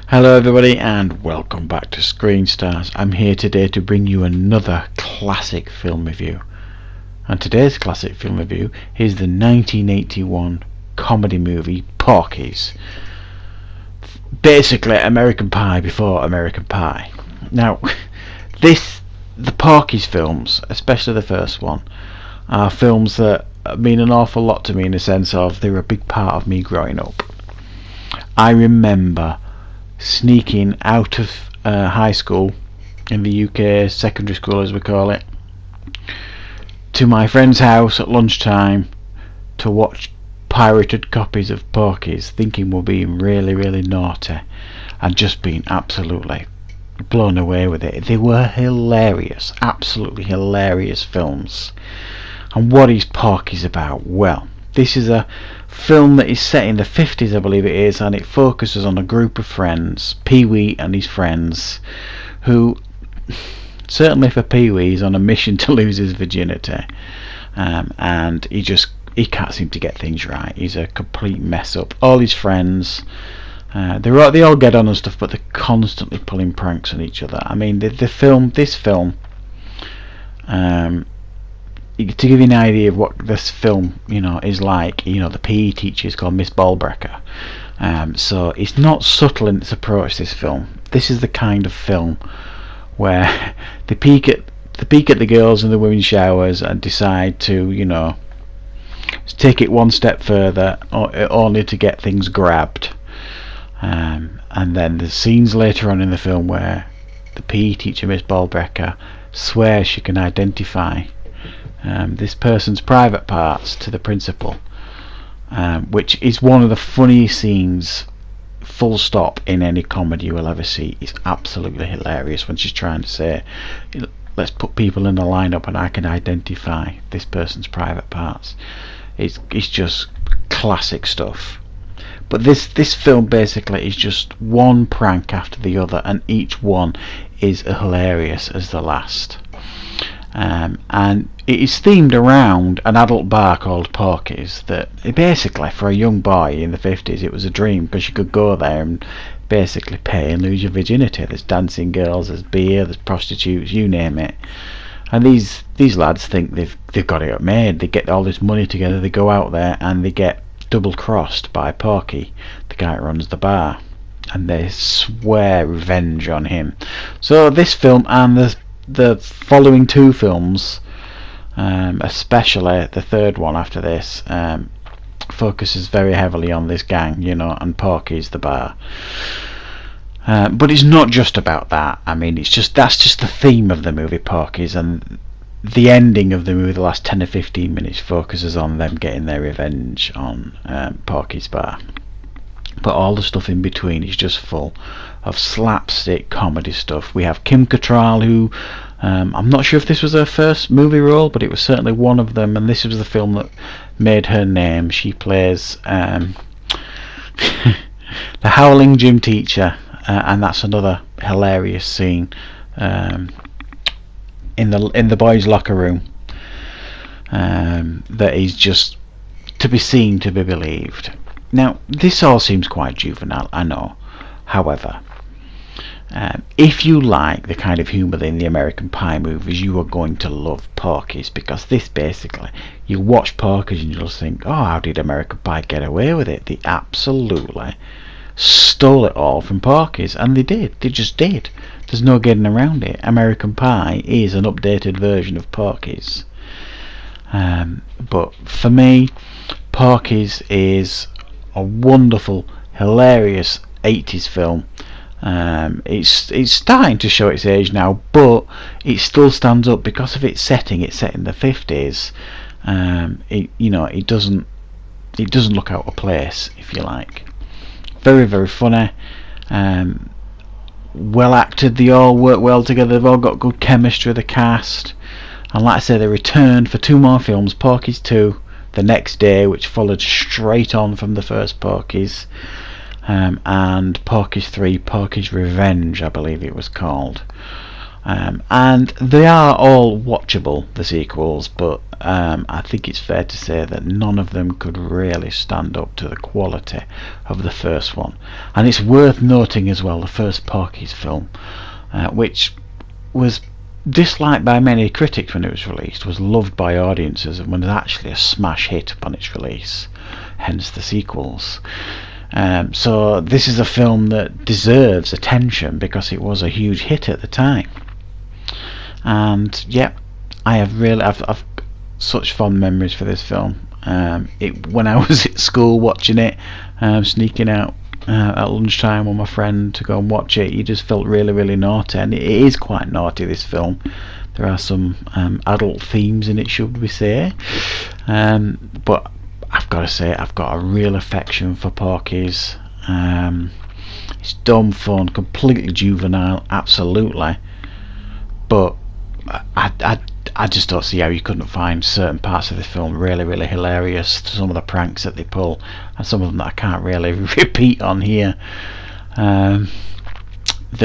Hello everybody and welcome back to Screen Stars. I'm here today to bring you another classic film review. And today's classic film review is the 1981 comedy movie Porky's. Basically American Pie before American Pie. Now, the Porky's films, especially the first one, are films that mean an awful lot to me in the sense of they were a big part of me growing up. I remember sneaking out of high school in the UK, secondary school as we call it, to my friend's house at lunchtime to watch pirated copies of Porky's, thinking we're being really naughty and just being absolutely blown away with it. They were hilarious, absolutely hilarious films. And what is Porky's about? Well, this is a film that is set in the 50s, I believe it is, and it focuses on a group of friends, Pee-wee and his friends, who, certainly for Pee-wee, is on a mission to lose his virginity, and he can't seem to get things right. He's a complete mess up. All his friends, they all get on and stuff, but they're constantly pulling pranks on each other. I mean, this film, to give you an idea of what this film, is like, the PE teacher is called Miss Ballbreaker. So it's not subtle in its approach, this film. This is the kind of film where they peek at the girls in the women's showers and decide to, take it one step further, only to get things grabbed. And then there's scenes later on in the film where the PE teacher, Miss Ballbreaker, swears she can identify this person's private parts to the principal, which is one of the funniest scenes, full stop, in any comedy you will ever see. It's absolutely hilarious when she's trying to say, let's put people in a lineup and I can identify this person's private parts. It's just classic stuff. But this film basically is just one prank after the other, and each one is hilarious as the last. And it is themed around an adult bar called Porky's, that basically for a young boy in the 50s it was a dream, because you could go there and basically pay and lose your virginity. There's dancing girls, there's beer, there's prostitutes, you name it. And these lads think they've got it made. They get all this money together, they go out there and they get double crossed by Porky, the guy who runs the bar, and they swear revenge on him. So this film and the following two films, especially the third one after this, focuses very heavily on this gang, and Porky's the bar. But it's not just about that. I mean, that's just the theme of the movie Porky's, and the ending of the movie, the last 10 or 15 minutes, focuses on them getting their revenge on Porky's bar. But all the stuff in between is just full of slapstick comedy stuff. We have Kim Cattrall, who I'm not sure if this was her first movie role, but it was certainly one of them, and this was the film that made her name. She plays the howling gym teacher, and that's another hilarious scene in the boys' locker room that is just to be seen, to be believed. Now, this all seems quite juvenile, I know. However, if you like the kind of humour in the American Pie movies, you are going to love Porky's, because this basically, you watch Porky's and you'll think, oh, how did American Pie get away with it? They absolutely stole it all from Porky's, and they just did. There's no getting around it. American Pie is an updated version of Porky's. But for me, Porky's is a wonderful, hilarious 80s film. It's starting to show its age now, but it still stands up because of its setting. It's set in the 50s. It doesn't look out of place, if you like. Very funny. Well acted. They all work well together. They've all got good chemistry, the cast. And like I say, they returned for two more films, Porky's 2 the next day, which followed straight on from the first Porky's, and Porky's 3, Porky's Revenge, I believe it was called. And they are all watchable, the sequels, but I think it's fair to say that none of them could really stand up to the quality of the first one. And it's worth noting as well, the first Porky's film, which was disliked by many critics when it was released, was loved by audiences, and was actually a smash hit upon its release, hence the sequels. So this is a film that deserves attention because it was a huge hit at the time. And yeah, I've such fond memories for this film. When I was at school watching it, sneaking out at lunchtime with my friend to go and watch it, you just felt really, really naughty, and it is quite naughty, this film. There are some adult themes in it, should we say, but I've got to say, I've got a real affection for Porky's. It's dumb fun, completely juvenile, absolutely, but I just don't see how you couldn't find certain parts of the film really, really hilarious. Some of the pranks that they pull, and some of them that I can't really repeat on here, that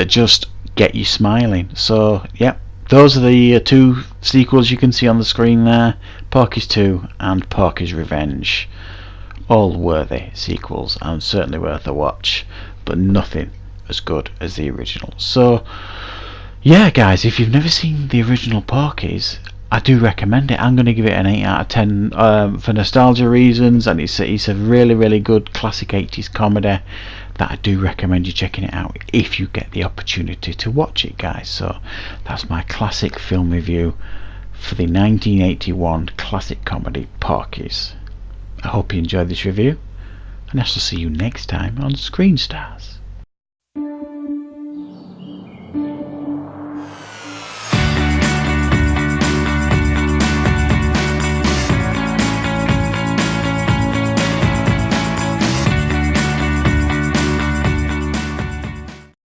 just get you smiling. So yeah, those are the two sequels you can see on the screen there, Porky's 2 and Porky's Revenge. All worthy sequels and certainly worth a watch, but nothing as good as the original. So yeah guys, if you've never seen the original Porky's, I do recommend it. I'm going to give it an 8 out of 10 for nostalgia reasons, and it's a really, really good classic 80s comedy that I do recommend you checking it out if you get the opportunity to watch it, guys. So that's my classic film review for the 1981 classic comedy Porky's. I hope you enjoyed this review, and I shall see you next time on Screen Stars.